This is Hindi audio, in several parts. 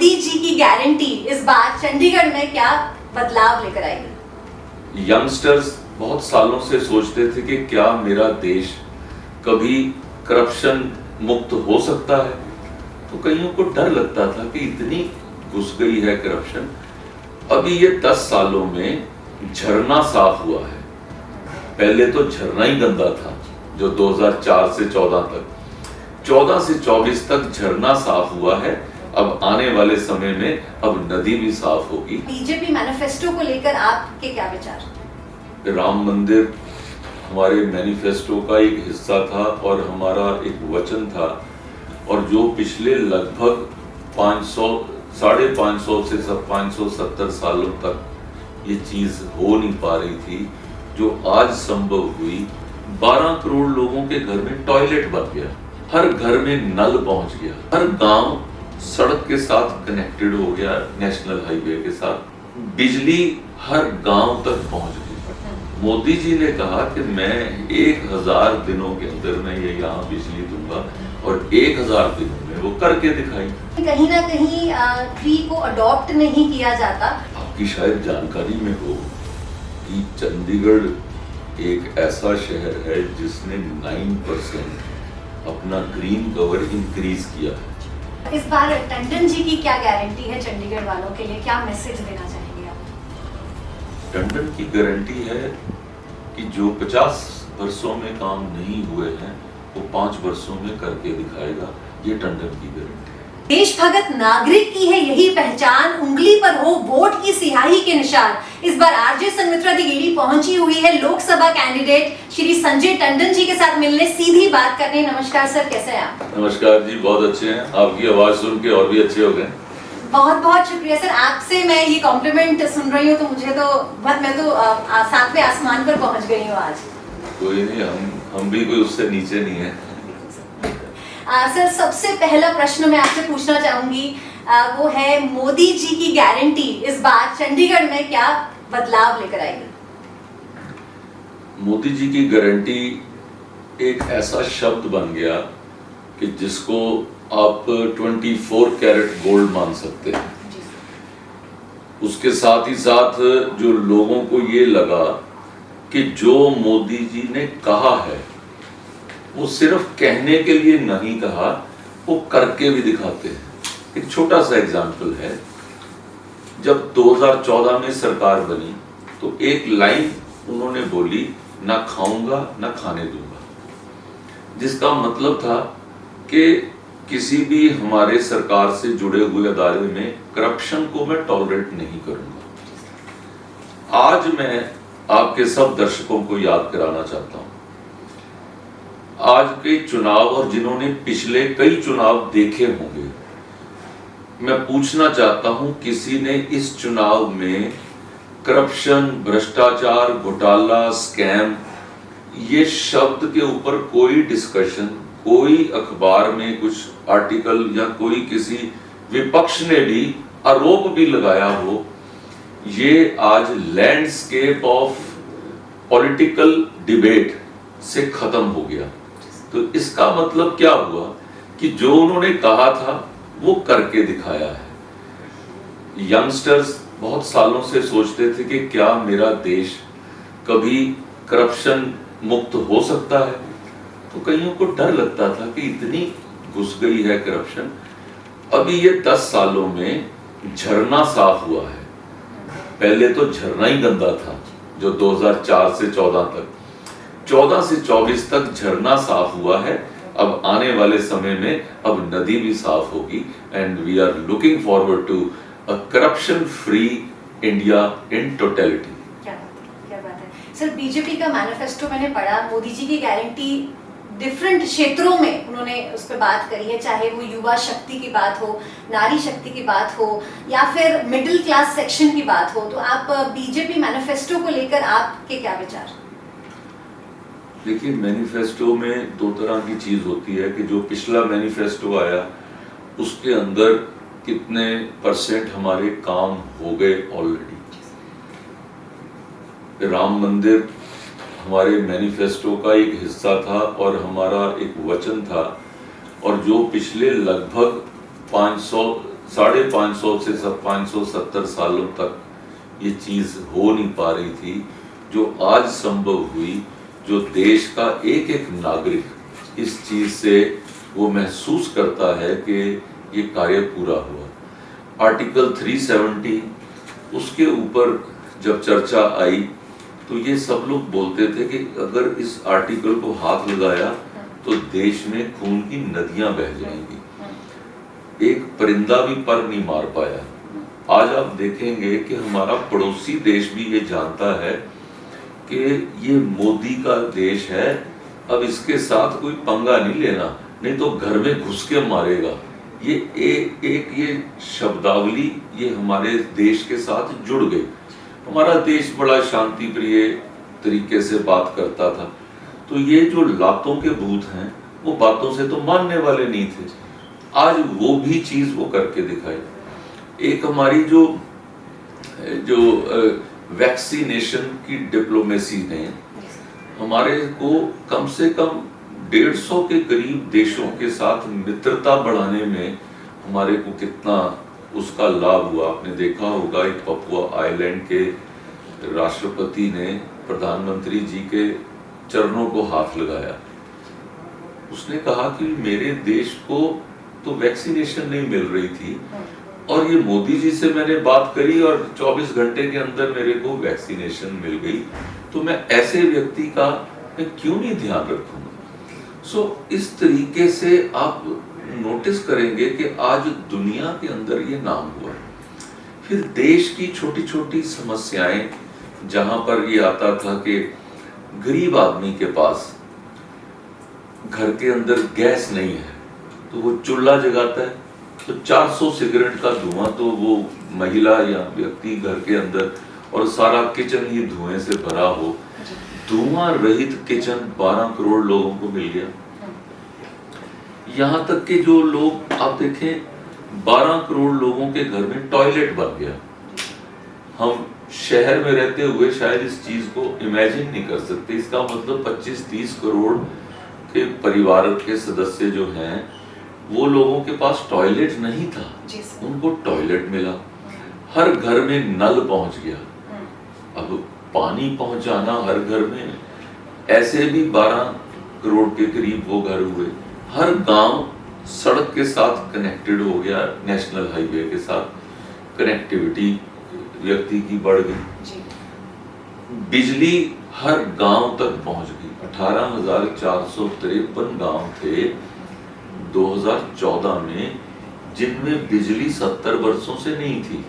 मोदी जी की गारंटी इस बार चंडीगढ़ में क्या बदलाव लेकर आएगी? यंगस्टर्स बहुत सालों से सोचते थे कि क्या मेरा देश कभी करप्शन मुक्त हो सकता है। तो कईयों को डर लगता था कि इतनी घुस गई है करप्शन। अभी ये 10 सालों में झरना साफ हुआ है। पहले तो झरना ही गंदा था, जो 2004 से 14 तक, 14 से 24 तक झरना साफ हुआ है। अब आने वाले समय में अब नदी भी साफ होगी। बीजेपी मैनिफेस्टो को लेकर आपके क्या विचार? राम मंदिर हमारे मैनिफेस्टो का एक हिस्सा था और हमारा एक वचन था, और जो पिछले लगभग 550 से 570 सालों तक ये चीज हो नहीं पा रही थी, जो आज संभव हुई। 12 करोड़ लोगों के घर में टॉयलेट बन गया, हर घर में नल पहुंच गया, हर गांव सड़क के साथ कनेक्टेड हो गया, नेशनल हाईवे के साथ, बिजली हर गांव तक पहुंच गई। मोदी जी ने कहा कि मैं 1000 दिनों के अंदर मैं ये यहाँ बिजली दूंगा, और 1000 दिनों में वो करके दिखाई। कहीं ना कहीं ट्री को अडॉप्ट नहीं किया जाता। आपकी शायद जानकारी में हो कि चंडीगढ़ एक ऐसा शहर है जिसने 9% अपना ग्रीन कवर इंक्रीज किया है। इस बार टंडन जी की क्या गारंटी है चंडीगढ़ वालों के लिए, क्या मैसेज देना चाहेंगे आप? टंडन की गारंटी है कि जो 50 वर्षों में काम नहीं हुए हैं वो 5 वर्षों में करके दिखाएगा। ये टंडन की गारंटी है। देशभगत नागरिक की है यही पहचान, उंगली पर हो वोट की सियाही के निशान। इस बार आरजे संघमित्रा दी गेड़ी पहुंची हुई है लोकसभा कैंडिडेट श्री संजय टंडन जी के साथ मिलने, सीधी बात करने। नमस्कार सर, कैसे हैं आप? नमस्कार जी, बहुत अच्छे हैं। आपकी आवाज सुन के और भी अच्छे हो गए। बहुत बहुत शुक्रिया सर, आपसे मैं ये कॉम्प्लीमेंट सुन रही हूँ तो मुझे तो मैं तो सातवें आसमान पर पहुंच गई हूँ आज। कोई नहीं, हम भी कोई उससे नीचे नहीं है। सर, सबसे पहला प्रश्न मैं आपसे पूछना चाहूंगी वो है मोदी जी की गारंटी इस बार चंडीगढ़ में क्या बदलाव लेकर आएगी? मोदी जी की गारंटी एक ऐसा शब्द बन गया कि जिसको आप 24 कैरेट गोल्ड मान सकते हैं। उसके साथ ही साथ जो लोगों को ये लगा कि जो मोदी जी ने कहा है वो सिर्फ कहने के लिए नहीं कहा, वो करके भी दिखाते हैं। एक छोटा सा एग्जाम्पल है, जब 2014 में सरकार बनी तो एक लाइन उन्होंने बोली, ना खाऊंगा ना खाने दूंगा, जिसका मतलब था कि किसी भी हमारे सरकार से जुड़े हुए अदारे में करप्शन को मैं टॉलरेट नहीं करूंगा। आज मैं आपके सब दर्शकों को याद कराना चाहता हूं, आज के चुनाव और जिन्होंने पिछले कई चुनाव देखे होंगे, मैं पूछना चाहता हूं, किसी ने इस चुनाव में करप्शन, भ्रष्टाचार, घोटाला, स्कैम, ये शब्द के ऊपर कोई डिस्कशन, कोई अखबार में कुछ आर्टिकल या कोई किसी विपक्ष ने भी आरोप भी लगाया हो? ये आज लैंडस्केप ऑफ पॉलिटिकल डिबेट से खत्म हो गया। तो इसका मतलब क्या हुआ कि जो उन्होंने कहा था वो करके दिखाया है। यंगस्टर्स बहुत सालों से सोचते थे कि क्या मेरा देश कभी करप्शन मुक्त हो सकता है। तो कईयों को डर लगता था कि इतनी घुस गई है करप्शन। अभी ये 10 सालों में झरना साफ हुआ है। पहले तो झरना ही गंदा था, जो 2004 से 14 तक, 14 से 24 तक झरना साफ हुआ है। अब आने वाले समय में अब नदी भी साफ होगी, and we are looking forward to a corruption free India in totality. क्या बात है सर, बीजेपी का मैनिफेस्टो मैंने पढ़ा, मोदी जी की गारंटी डिफरेंट क्षेत्रों में उन्होंने उस पर बात करी है, चाहे वो युवा शक्ति की बात हो, नारी शक्ति की बात हो, या फिर मिडिल क्लास सेक्शन की बात हो। तो आप बीजेपी मैनिफेस्टो को लेकर आपके क्या विचार? देखिए, मैनिफेस्टो में 2 तरह की चीज होती है कि जो पिछला मैनिफेस्टो आया उसके अंदर कितने % हमारे काम हो गए ऑलरेडी। राम मंदिर हमारे मैनिफेस्टो का एक हिस्सा था और हमारा एक वचन था, और जो पिछले लगभग 550 से 570 सालों तक ये चीज हो नहीं पा रही थी, जो आज संभव हुई, जो देश का एक एक नागरिक इस चीज से वो महसूस करता है कि ये कार्य पूरा हुआ। आर्टिकल 370 उसके ऊपर जब चर्चा आई तो ये सब लोग बोलते थे कि अगर इस आर्टिकल को हाथ लगाया तो देश में खून की नदियां बह जाएंगी, एक परिंदा भी पर नहीं मार पाया। आज आप देखेंगे कि हमारा पड़ोसी देश भी ये जानता है कि ये मोदी का देश है, अब इसके साथ कोई पंगा नहीं लेना, नहीं तो घर में घुस के मारेगा। ये एक ये शब्दावली ये हमारे देश के साथ जुड़ गई। हमारा देश बड़ा शांति प्रिय तरीके से बात करता था, तो ये जो लातों के भूत हैं वो बातों से तो मानने वाले नहीं थे, आज वो भी चीज वो करके दिखाई। एक हमारी जो वैक्सीनेशन की डिप्लोमेसी ने हमारे को कम से कम 150 के करीब देशों के साथ मित्रता बढ़ाने में हमारे को कितना उसका लाभ हुआ। आपने देखा होगा एक पपुआ आइलैंड के राष्ट्रपति ने प्रधानमंत्री जी के चरणों को हाथ लगाया, उसने कहा कि मेरे देश को तो वैक्सीनेशन नहीं मिल रही थी और ये मोदी जी से मैंने बात करी और 24 घंटे के अंदर मेरे को वैक्सीनेशन मिल गई, तो मैं ऐसे व्यक्ति का मैं क्यों नहीं ध्यान रखूंगा। इस तरीके से आप नोटिस करेंगे कि आज दुनिया के अंदर ये नाम हुआ। फिर देश की छोटी छोटी समस्याएं, जहां पर ये आता था कि गरीब आदमी के पास घर के अंदर गैस नहीं है तो वो चूल्हा जगाता है, तो 400 सिगरेट का धुआं तो वो महिला या व्यक्ति घर के अंदर, और सारा किचन ही धुएं से भरा हो, धुआं रहित किचन 12 करोड़ लोगों को मिल गया। यहाँ तक कि जो लोग आप देखें 12 करोड़ लोगों के घर में टॉयलेट बन गया। हम शहर में रहते हुए शायद इस चीज को इमेजिन नहीं कर सकते। इसका मतलब 25-30 करोड़ के परिवार के सदस्य जो हैं वो लोगों के पास टॉयलेट नहीं था, उनको टॉयलेट मिला। हर घर में नल पहुंच गया, अब पानी पहुंचाना हर घर में, ऐसे भी 12 करोड़ के करीब वो घर हुए। हर गांव सड़क के साथ कनेक्टेड हो गया, नेशनल हाईवे के साथ कनेक्टिविटी व्यक्ति की बढ़ गई। बिजली हर गांव तक पहुंच गई। 18,453 गांव थे 2014 में जिनमें बिजली 70 वर्षों से नहीं थी।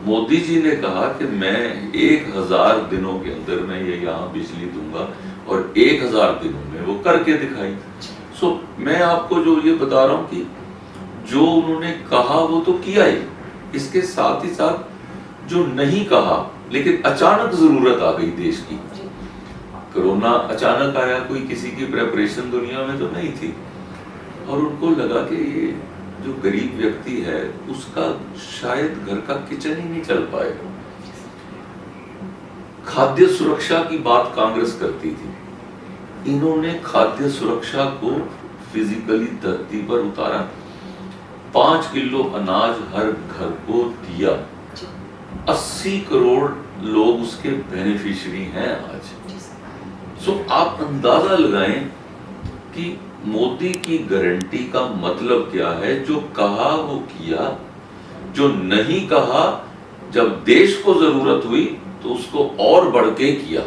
मोदी जी ने कहा कि मैं 1000 दिनों के अंदर मैं ये यहाँ बिजली दूंगा, और 1000 दिनों में वो करके दिखाई। मैं आपको जो ये बता रहा हूँ कि जो उन्होंने कहा वो तो किया ही, इसके साथ ही साथ जो नहीं कहा लेकिन अचानक जरूरत आ गई देश की, कोरोना अचानक आया, कोई किसी की प्रेपरेशन दुनिया में तो नहीं थी, और उनको लगा कि ये जो गरीब व्यक्ति है उसका शायद घर का किचन ही नहीं चल पाएगा। खाद्य सुरक्षा की बात कांग्रेस करती थी, इन्होंने खाद्य सुरक्षा को फिजिकली धरती पर उतारा। 5 किलो अनाज हर घर को दिया, 80 करोड़ लोग उसके बेनिफिशियरी हैं आज। आप अंदाजा लगाएं कि मोदी की गारंटी का मतलब क्या है। जो कहा वो किया, जो नहीं कहा जब देश को जरूरत हुई तो उसको और बढ़ के किया।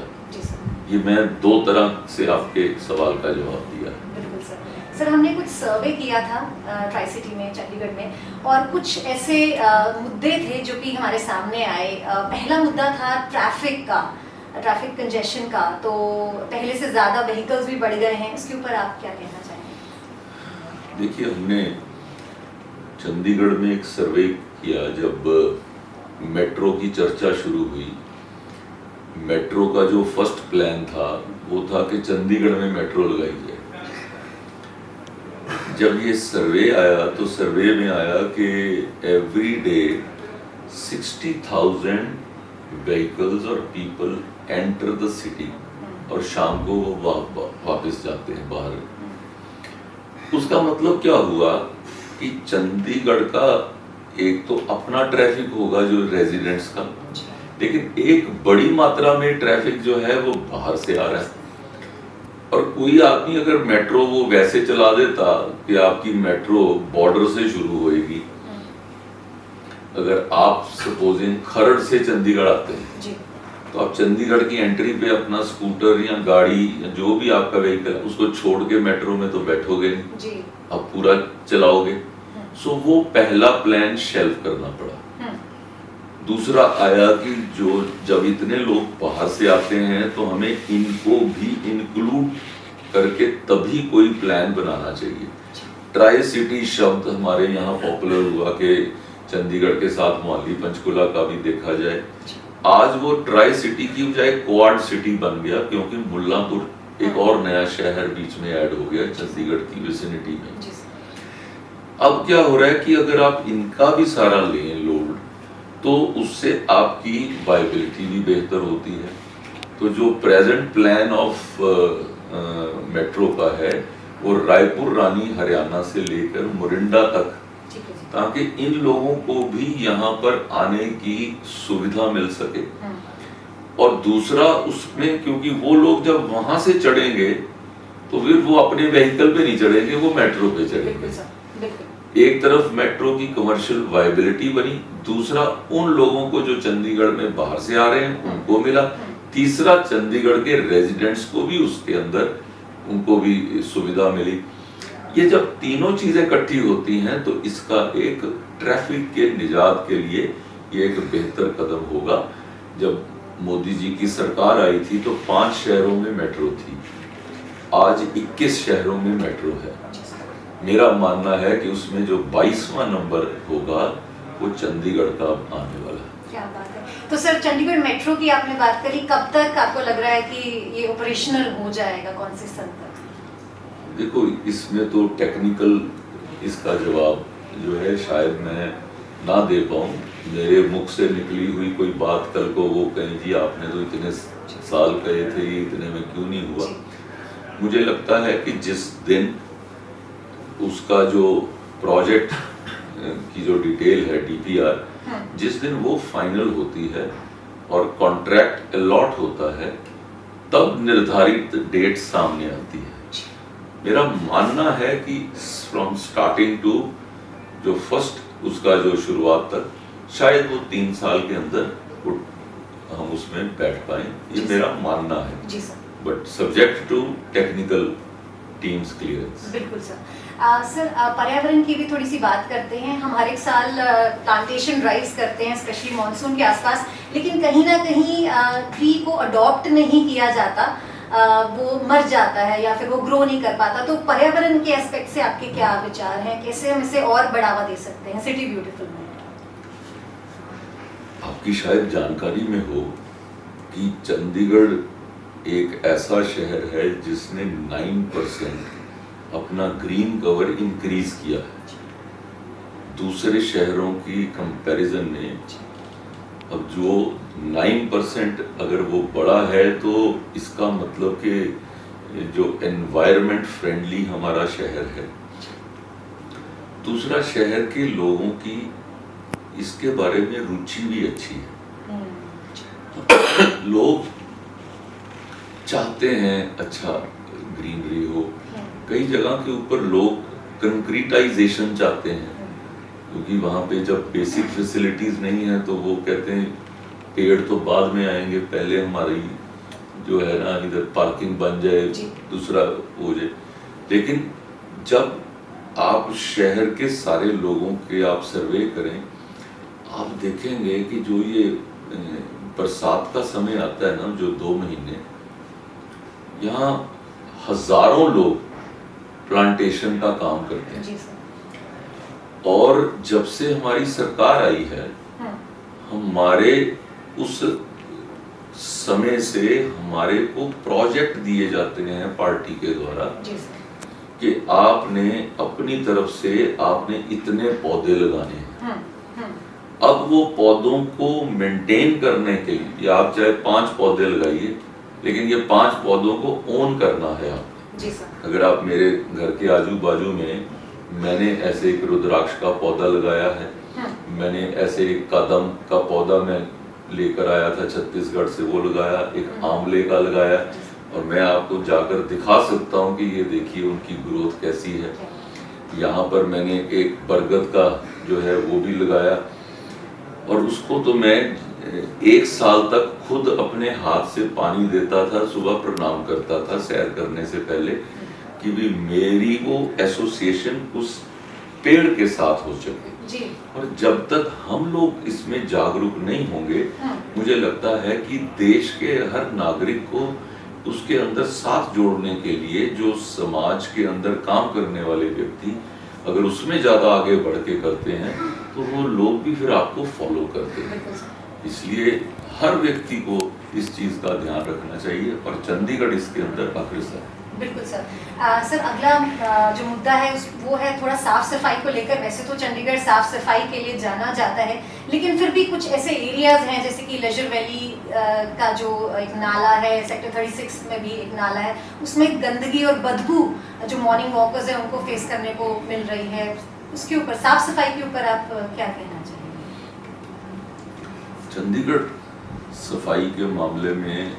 ये मैं 2 तरह से आपके सवाल का जवाब दिया। बिल्कुल सर, हमने कुछ सर्वे किया था ट्राई सिटी में, चंडीगढ़ में, और कुछ ऐसे मुद्दे थे जो कि हमारे सामने आए। पहला मुद्दा था ट्रैफिक का, ट्रैफिक कंजेशन का। तो पहले से ज्यादा व्हीकल्स भी बढ़ गए हैं, इसके ऊपर आप क्या कहना चाहेंगे? देखिए, हमने चंडीगढ़ में एक सर्वे किया जब मेट्रो की चर्चा शुरू हुई। मेट्रो का जो फर्स्ट प्लान था वो था कि चंडीगढ़ में मेट्रो लगाई जाए। जब ये सर्वे आया तो सर्वे में आया कि एवरी डे 60,000 व्हीकल्स और पीपल एंटर द सिटी, और शाम को वो वापस जाते हैं बाहर। उसका मतलब क्या हुआ कि चंडीगढ़ का एक तो अपना ट्रैफिक होगा जो रेजिडेंट्स का, लेकिन एक बड़ी मात्रा में ट्रैफिक जो है वो बाहर से आ रहा है। और कोई आदमी अगर मेट्रो वो वैसे चला देता कि आपकी मेट्रो बॉर्डर से शुरू होएगी, अगर आप सपोजिंग खरड़ से चंडीगढ़ आते हैं जी। तो आप चंडीगढ़ की एंट्री पे अपना स्कूटर या गाड़ी या जो भी आपका व्हीकल है उसको छोड़ के मेट्रो में तो बैठोगे नहीं जी। आप पूरा चलाओगे। सो वो पहला प्लान शेल्फ करना पड़ा। दूसरा आया कि जो जब इतने लोग बाहर से आते हैं तो हमें इनको भी इंक्लूड करके तभी कोई प्लान बनाना चाहिए। ट्राई सिटी शब्द हमारे यहाँ पॉपुलर हुआ कि चंडीगढ़ के साथ मोहाली पंचकुला का भी देखा जाए। आज वो ट्राई सिटी की बजाय क्वाड सिटी बन गया, क्योंकि मुल्लांपुर एक और नया शहर बीच में ऐड हो गया चंडीगढ़ की विसिनिटी में। अब क्या हो रहा है कि अगर आप इनका भी सारा लें लोड तो उससे आपकी वायबिलिटी भी बेहतर होती है। तो जो प्रेजेंट प्लान ऑफ मेट्रो का है वो रायपुर रानी हरियाणा से लेकर मोरिंडा तक, ताकि इन लोगों को भी यहाँ पर आने की सुविधा मिल सके। और दूसरा उसमें, क्योंकि वो लोग जब वहां से चढ़ेंगे तो फिर वो अपने व्हीकल पे नहीं चढ़ेंगे, वो मेट्रो पे चढ़ेंगे। एक तरफ मेट्रो की कमर्शियल वायबिलिटी बनी, दूसरा उन लोगों को जो चंडीगढ़ में बाहर से आ रहे हैं उनको मिला, तीसरा चंडीगढ़ के रेजिडेंट्स को भी उसके अंदर उनको भी सुविधा मिली। ये जब तीनों चीजें इकट्ठी होती हैं तो इसका एक ट्रैफिक के निजात के लिए ये एक बेहतर कदम होगा। जब मोदी जी की सरकार आई थी तो 5 शहरों में मेट्रो थी, आज 21 शहरों में मेट्रो है। मेरा मानना है कि उसमें जो 22वां नंबर होगा वो चंडीगढ़ का आने वाला है। क्या बात है। तो सर चंडीगढ़ मेट्रो की आपने बात करी, कब तक आपको लग रहा है कि ये ऑपरेशनल हो जाएगा, कौन से सन तक? देखो, इसमें तो टेक्निकल इसका जवाब जो है शायद मैं ना दे पाऊँ। मेरे मुख से निकली हुई कोई बात कल को वो कहें जी आपने तो इतने साल कहे थे इतने में क्यों नहीं हुआ। मुझे लगता है कि जिस दिन उसका जो प्रोजेक्ट की जो डिटेल है DPR, जिस दिन वो फाइनल होती है और कॉन्ट्रैक्ट अलॉट होता है तब निर्धारित डेट सामने आती है। मेरा मानना है कि फ्रॉम स्टार्टिंग टू जो फर्स्ट उसका जो शुरुआत तक शायद वो 3 साल के अंदर हम उसमें बैठ पाए, ये मेरा मानना है। जी sir. But subject to technical teams clearance. बिल्कुल सर। सर पर्यावरण की भी थोड़ी सी बात करते हैं। हम हर एक साल प्लांटेशन ड्राइव्स करते हैं स्पेशली मॉनसून के आसपास, लेकिन कहीं ना कहीं ट्री को अडॉप्ट नहीं किया जाता, वो मर जाता है या फिर वो ग्रो नहीं कर पाता। तो पर्यावरण के एस्पेक्ट से आपके क्या विचार हैं, कैसे हम इसे और बढ़ावा दे सकते हैं सिटी ब्यूटीफुल में? आपकी शायद जानकारी में हो कि चंडीगढ़ एक ऐसा शहर है जिसने 9% अपना ग्रीन कवर इंक्रीज किया है दूसरे शहरों की कंपैरिजन में। अब जो 9% अगर वो बड़ा है तो इसका मतलब कि जो एनवायरनमेंट फ्रेंडली हमारा शहर है। दूसरा, शहर के लोगों की इसके बारे में रुचि भी अच्छी है। लोग चाहते हैं अच्छा ग्रीनरी हो। कई जगह के ऊपर लोग कंक्रीटाइजेशन चाहते हैं, क्योंकि वहाँ पे जब बेसिक फैसिलिटीज नहीं है तो वो कहते हैं पेड़ तो बाद में आएंगे, पहले हमारी जो है ना इधर पार्किंग बन जाए, दूसरा हो जाए। लेकिन जब आप शहर के सारे लोगों के आप सर्वे करें, आप देखेंगे कि जो ये बरसात का समय आता है ना, जो 2 महीने, यहाँ हजारों लोग प्लांटेशन का काम करते हैं। और जब से हमारी सरकार आई है, हमारे उस समय से हमारे को प्रोजेक्ट दिए जाते हैं पार्टी के द्वारा कि आपने अपनी तरफ से आपने इतने पौधे लगाने हैं। अब वो पौधों को मेंटेन करने के लिए आप चाहे 5 पौधे लगाइए, लेकिन ये 5 पौधों को ओन करना है आपने। अगर आप मेरे घर के आजू बाजू में मैंने ऐसे एक रुद्राक्ष का पौधा लगाया है, मैंने ऐसे एक कदम का पौधा मैं लेकर आया था छत्तीसगढ़ से, वो लगाया, एक आंवले का लगाया, और मैं आपको जाकर दिखा सकता हूँ कि ये देखिए उनकी ग्रोथ कैसी है। यहाँ पर मैंने एक बरगद का जो है वो भी लगाया, और उसको तो मैं 1 साल तक खुद अपने हाथ से पानी देता था, सुबह प्रणाम करता था सैर करने से पहले, कि भी मेरी वो एसोसिएशन उस पेड़ के साथ हो सके। जी। और जब तक हम लोग इसमें जागरूक नहीं होंगे, मुझे लगता है कि देश के हर नागरिक को उसके अंदर साथ जोड़ने के लिए जो समाज के अंदर काम करने वाले व्यक्ति अगर उसमें ज्यादा आगे बढ़ के करते हैं तो वो लोग भी फिर आपको फॉलो करते हैं। इसलिए हर व्यक्ति को इस चीज का ध्यान रखना चाहिए, और चंडीगढ़ इसके अंदर अग्रसर है। बिल्कुल सर। सर अगला जो मुद्दा है वो है थोड़ा साफ सफाई को लेकर। वैसे तो चंडीगढ़ साफ सफाई के लिए जाना जाता है, लेकिन फिर भी कुछ ऐसे एरियाज हैं जैसे कि लेजर वैली का जो एक नाला है, सेक्टर 36 में भी एक नाला है, उसमें गंदगी और बदबू जो मॉर्निंग वॉकर्स हैं उनको फेस करने को मिल रही है। उसके ऊपर, साफ सफाई के ऊपर आप क्या कहना चाहेंगे? चंडीगढ़ सफाई के मामले में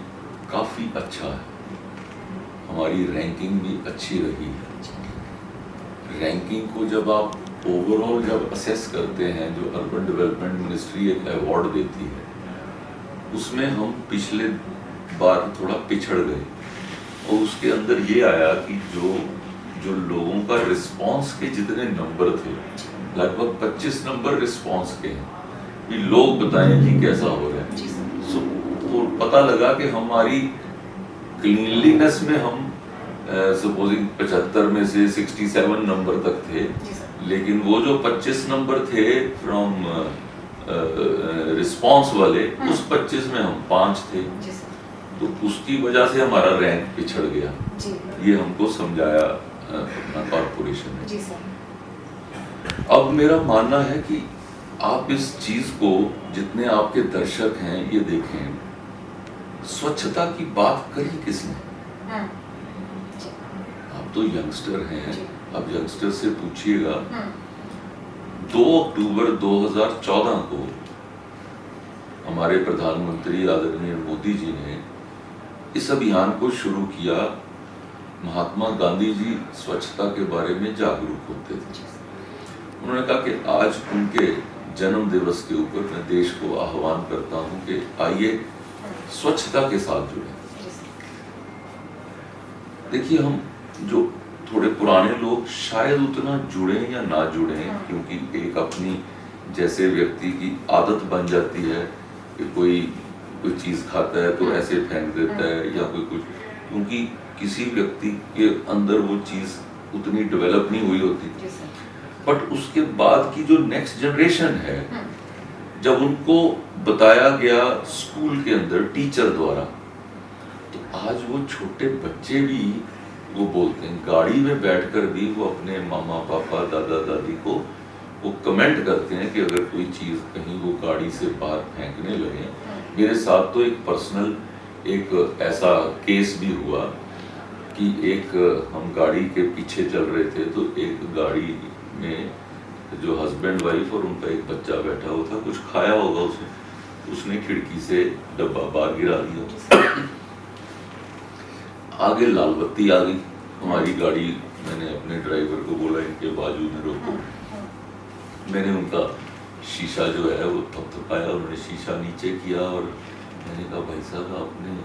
काफी अच्छा है, हमारी रैंकिंग भी अच्छी रही है। रैंकिंग को जब आप ओवरऑल जब असेस करते हैं, जो अर्बन डेवलपमेंट मिनिस्ट्री एक अवार्ड देती है, उसमें हम पिछले बार थोड़ा पिछड़ गए, और उसके अंदर ये आया कि जो लोगों का रिस्पांस के जितने नंबर थे, लगभग 25 नंबर रिस्पांस के हैं कि लोग बताएं कि कैसा हो रहा है। सो तो पता लगा कि हमारी क्लीनलीनेस में हम सपोजिंग 75 में से 67 नंबर तक थे, लेकिन वो जो 25 नंबर थे फ्रॉम रिस्पांस वाले, उस 25 में हम 5 थे, तो उसकी वजह से हमारा रैंक पिछड़ गया। ये हमको समझाया अपना कॉर्पोरेशन ने। अब मेरा मानना है कि आप इस चीज को, जितने आपके दर्शक हैं ये देखें, स्वच्छता की बात करी किसने? आप तो यंगस्टर हैं, अब यंगस्टर से पूछिएगा। 2 अक्टूबर 2014 को हमारे प्रधानमंत्री आदरणीय मोदी जी ने इस अभियान को शुरू किया। महात्मा गांधी जी स्वच्छता के बारे में जागरूक होते थे। उन्होंने कहा कि आज उनके जन्म दिवस के ऊपर मैं देश को आह्वान करता हूं कि आइए स्वच्छता के साथ जुड़े। देखिए, हम जो थोड़े पुराने लोग शायद उतना जुड़े या ना जुड़े, क्योंकि एक अपनी जैसे व्यक्ति की आदत बन जाती है कि कोई चीज खाता है तो ऐसे फेंक देता है, या कोई कुछ, क्योंकि किसी व्यक्ति के अंदर वो चीज उतनी डेवलप नहीं हुई होती। बट उसके बाद की जो नेक्स्ट जनरेशन है, जब उनको बताया गया स्कूल के अंदर टीचर द्वारा, तो आज वो छोटे बच्चे भी वो बोलते हैं, गाड़ी में बैठकर भी वो अपने मामा पापा दादा दादी को वो कमेंट करते हैं कि अगर कोई चीज़ कहीं वो गाड़ी से बाहर फेंकने लगे। मेरे साथ तो एक पर्सनल एक ऐसा केस भी हुआ कि एक हम गाड़ी के पीछे चल रहे थे, तो एक गाड़ी में जो हस्बैंड वाइफ और उनका एक बच्चा बैठा हुआ था, कुछ खाया होगा उसने खिड़की से डब्बा बाहर गिरा दिया। आगे लाल बत्ती आ गई, हमारी गाड़ी, मैंने अपने ड्राइवर को बोला इनके बाजू में रोको। मैंने उनका शीशा जो है वो थपथपाया, उन्होंने शीशा नीचे किया, और मैंने कहा भाई साहब आपने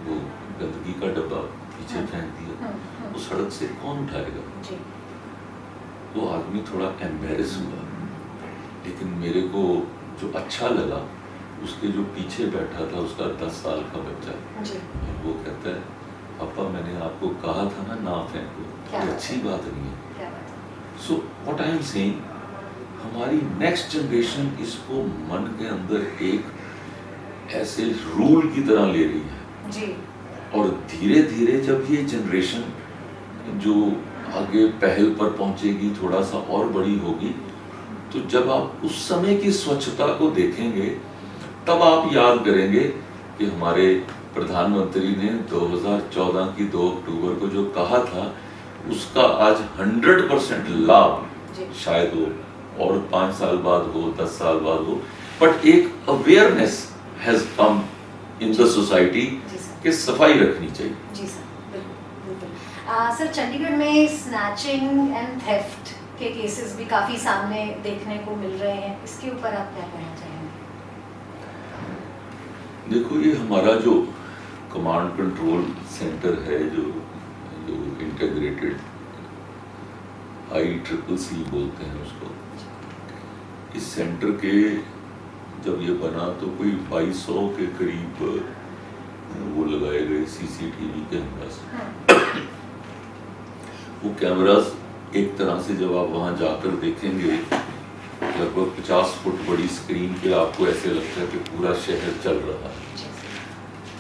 वो गंदगी का डब्बा पीछे फेंक दिया, वो सड़क से कौन उठाएगा? वो आदमी थोड़ा एम्बेरस हुआ, लेकिन मेरे को जो अच्छा लगा, उसके जो पीछे बैठा था उसका 10 साल का बच्चा, और वो कहता है पापा मैंने आपको कहा था ना फेंको, ये अच्छी बात नहीं है। So what I am saying, हमारी नेक्स्ट जनरेशन इसको मन के अंदर एक ऐसे रूल की तरह ले रही है जी। और धीरे धीरे जब ये जनरेशन जो आगे पहल पर पहुंचेगी, थोड़ा सा और बड़ी होगी, तो जब आप उस समय की स्वच्छता को देखेंगे तब आप याद करेंगे कि हमारे प्रधानमंत्री ने 2014 की 2 अक्टूबर को जो कहा था उसका आज 100% लाभ जी। शायद हो और 5 साल बाद हो, 10 साल बाद हो, बट एक awareness has come in the society जी सर। कि सफाई रखनी चाहिए। जी सर, बिल्कुल बिल्कुल। सर, चंडीगढ़ में स्नैचिंग एंड थेफ्ट के केसेस भी काफ़ी सामने देखने को मिल रहे हैं, इसके ऊपर आप क्या कहना चाहेंगे? देखो, ये हमारा जो कमांड कंट्रोल सेंटर है, जो इंटीग्रेटेड ICCC बोलते हैं उसको, इस सेंटर के जब ये बना तो कोई 2200 के करीब वो लगाए गए CCTV कैमरास। वो कैमरास एक तरह से जब आप वहाँ जाकर देखेंगे, लगभग 50 फुट बड़ी स्क्रीन पे आपको ऐसे लगता है कि पूरा शहर चल रहा है।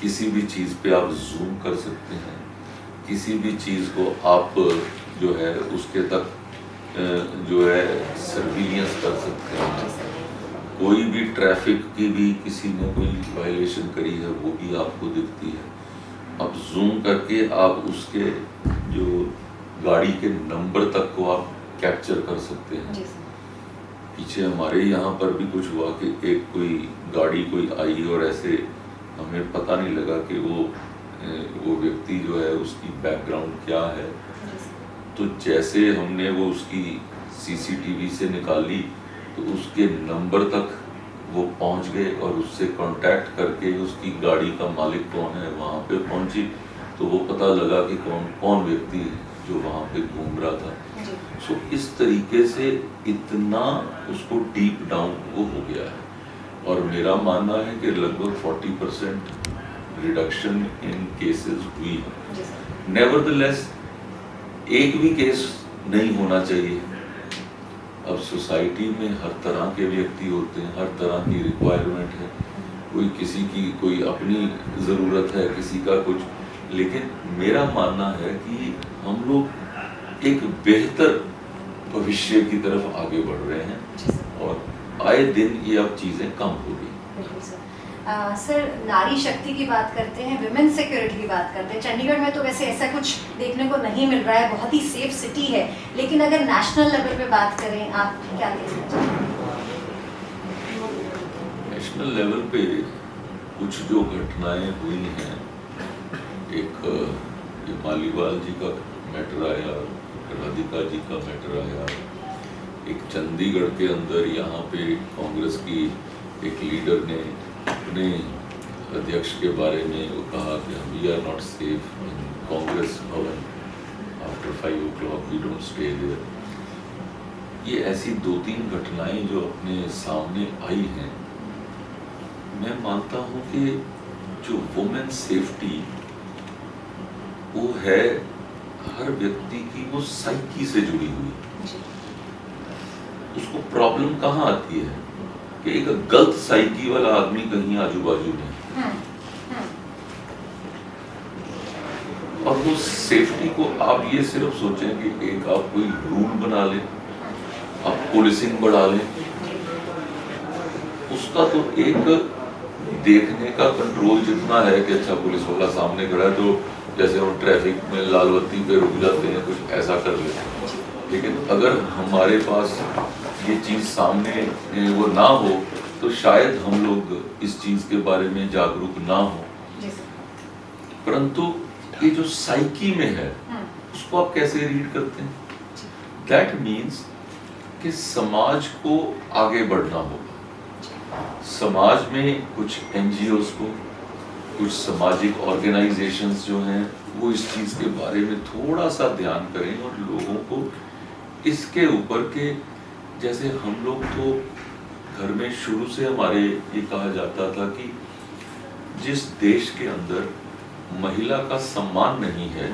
किसी भी चीज़ पे आप जूम कर सकते हैं, किसी भी चीज़ को आप जो है उसके तक जो है सर्विलियंस कर सकते हैं। कोई भी ट्रैफिक की भी किसी ने कोई वायलेशन करी है वो भी आपको दिखती है। आप जूम करके आप उसके जो गाड़ी के नंबर तक को आप कैप्चर कर सकते हैं। पीछे हमारे यहाँ पर भी कुछ हुआ कि एक कोई गाड़ी कोई आई और ऐसे हमें पता नहीं लगा कि वो व्यक्ति जो है उसकी बैकग्राउंड क्या है। तो जैसे हमने वो उसकी CCTV से निकाली तो उसके नंबर तक वो पहुंच गए और उससे कांटेक्ट करके उसकी गाड़ी का मालिक कौन है वहाँ पे पहुंची, तो वो पता लगा कि कौन व्यक्ति है जो वहाँ पे घूम रहा था। सो इस तरीके से इतना उसको डीप डाउन वो हो गया है और मेरा मानना है कि लगभग 40% रिडक्शन इन केसेस हुई है। नेवरदलेस एक भी केस नहीं होना चाहिए। अब सोसाइटी में हर तरह के व्यक्ति होते हैं, हर तरह की रिक्वायरमेंट है, कोई किसी की कोई अपनी ज़रूरत है, किसी का कुछ, लेकिन मेरा मानना है कि हम लोग एक बेहतर भविष्य की तरफ आगे बढ़ रहे हैं और आए दिन ये अब चीज़ें कम हो गई। सर, नारी शक्ति की बात करते हैं, विमेन सिक्योरिटी की बात करते हैं, चंडीगढ़ में तो वैसे ऐसा कुछ देखने को नहीं मिल रहा है, बहुत ही सेफ सिटी है, लेकिन अगर नेशनल लेवल पे बात करें, आप क्या कहना चाहेंगे? नेशनल लेवल पे कुछ जो घटनाएं हुई हैं, एक ये मालीवाल जी का मैटर आया, राधिका जी का मैटर आया, एक चंडीगढ़ के अंदर यहाँ पे कांग्रेस की एक लीडर ने अपने अध्यक्ष के बारे में वो कहा कि we are not safe in Congress Bhawan, after 5 o'clock we don't stay there. ये ऐसी 2-3 घटनाएं जो अपने सामने आई हैं, मैं मानता हूँ कि जो वुमेन सेफ्टी वो है हर व्यक्ति की वो साइकी से जुड़ी हुई। उसको प्रॉब्लम कहाँ आती है कि एक गलत साइकी वाला आदमी कहीं आजू बाजू में, और वो सेफ्टी को आप ये सिर्फ सोचें कि एक आप कोई रूल बना लें, आप पुलिसिंग बढ़ा लें, उसका तो एक देखने का कंट्रोल जितना है कि अच्छा पुलिस वाला सामने खड़ा है तो जैसे हम ट्रैफिक में लाल बत्ती पे रुक जाते हैं, कुछ ऐसा कर लेते हैं। लेकिन अगर हमारे पास ये चीज़ सामने वो ना हो तो शायद हम लोग इस चीज़ के बारे में जागरूक ना हो। परंतु ये जो साइकी में है उसको आप कैसे रीड करते हैं? दैट मीन्स कि समाज को आगे बढ़ना होगा। समाज में कुछ NGOs को, कुछ सामाजिक ऑर्गेनाइजेशंस जो हैं वो इस चीज़ के बारे में थोड़ा सा ध्यान करें और लोगों को इसके ऊपर के, जैसे हम लोग तो घर में शुरू से हमारे ये कहा जाता था कि जिस देश के अंदर महिला का सम्मान नहीं है,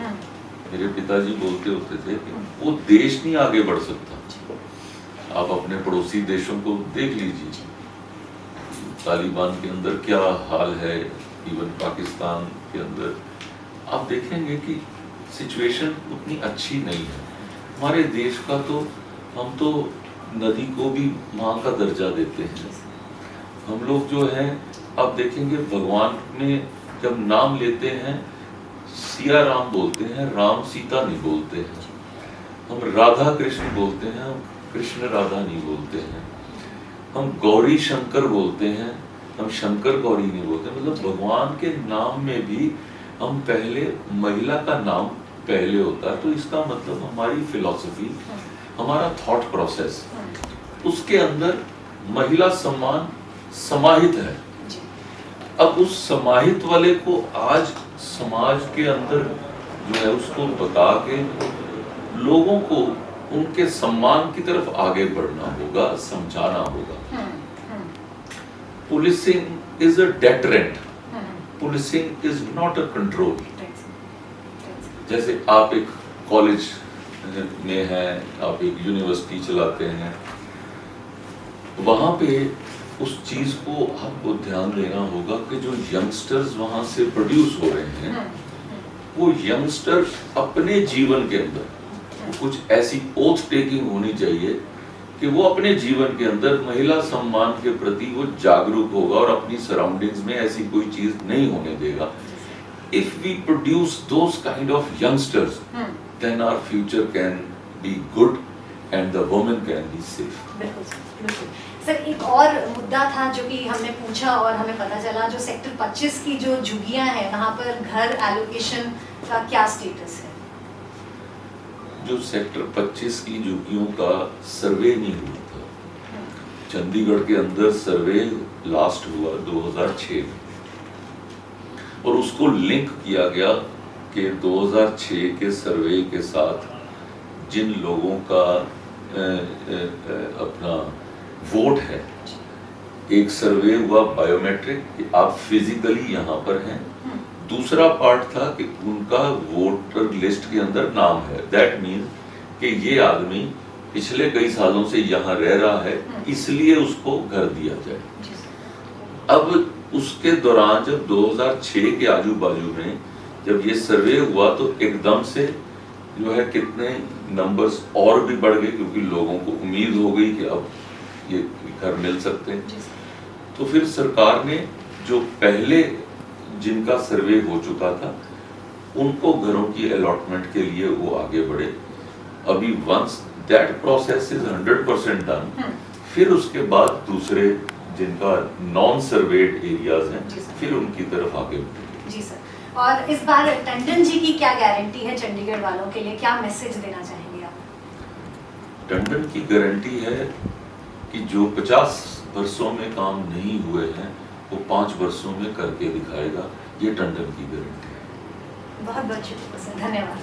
मेरे पिताजी बोलते होते थे कि वो देश नहीं आगे बढ़ सकता। आप अपने पड़ोसी देशों को देख लीजिए, तालिबान के अंदर क्या हाल है, इवन पाकिस्तान के अंदर आप देखेंगे कि सिचुएशन उतनी अच्छी नहीं है। हमारे देश का तो हम तो नदी को भी माँ का दर्जा देते हैं। हम लोग जो हैं आप देखेंगे भगवान में जब नाम लेते हैं सिया राम बोलते हैं, राम सीता नहीं बोलते हैं। हम राधा कृष्ण बोलते हैं, हम कृष्ण राधा नहीं बोलते हैं। हम गौरी शंकर बोलते हैं, हम शंकर गौरी नहीं बोलते। मतलब भगवान के नाम में भी हम पहले महिला का नाम पहले होता है। तो इसका मतलब हमारी फिलॉसफी, हमारा थॉट प्रोसेस, उसके अंदर महिला सम्मान समाहित है। अब उस समाहित वाले को आज समाज के अंदर जो है उसको बता के लोगों को उनके सम्मान की तरफ आगे बढ़ना होगा, समझाना होगा। Policing is a deterrent, policing is not a control. जैसे आप एक कॉलेज में हैं, आप एक यूनिवर्सिटी चलाते हैं, वहां पे उस चीज को आपको ध्यान देना होगा कि जो यंगस्टर्स वहां से प्रोड्यूस हो रहे हैं, वो यंगस्टर अपने जीवन के अंदर कुछ ऐसी ओथ टेकिंग होनी चाहिए कि वो अपने जीवन के अंदर महिला सम्मान के प्रति वो जागरूक होगा और अपनी सराउंडिंग्स में ऐसी कोई चीज नहीं होने देगा। If we produce those kind of youngsters, then our future can be good and the women can be safe. बिल्कुल सर, एक और मुद्दा था जो कि हमने पूछा और हमें पता चला, जो सेक्टर 25 की जो झुग्गियां हैं वहां पर घर एलोकेशन का क्या स्टेटस है? जो सेक्टर 25 की झुग्गियों का सर्वे नहीं हुआ था, चंडीगढ़ के अंदर सर्वे लास्ट हुआ 2006 में, और उसको लिंक किया गया कि 2006 के सर्वे के साथ जिन लोगों का अपना वोट है, एक सर्वे हुआ बायोमेट्रिक कि आप फिजिकली यहाँ पर हैं, दूसरा पार्ट था कि उनका वोटर लिस्ट के अंदर नाम है। दैट मीन कि ये आदमी पिछले कई सालों से यहाँ रह रहा है, इसलिए उसको घर दिया जाए। अब उसके दौरान जब 2006 के आजू बाजू में जब ये सर्वे हुआ तो एकदम से जो है कितने नंबर्स और भी बढ़ गए, क्योंकि लोगों को उम्मीद हो गई कि अब ये घर मिल सकते हैं। तो फिर सरकार ने जो पहले जिनका सर्वे हो चुका था उनको घरों की अलॉटमेंट के लिए वो आगे बढ़े। अभी once that process is 100% done, फिर उसके बाद दूसरे जिनका नॉन सर्वेड एरियाज हैं फिर उनकी तरफ आगे बढ़े। जी सर, और इस बार टंडन जी की क्या गारंटी है चंडीगढ़ वालों के लिए, क्या मैसेज देना चाहेंगे आप? टंडन की गारंटी है कि जो 50 वर्षों में काम नहीं हुए हैं वो 5 वर्षों में करके दिखाएगा। ये टंडन की गारंटी है। बहुत बहुत शुक्रिया सर, धन्यवाद।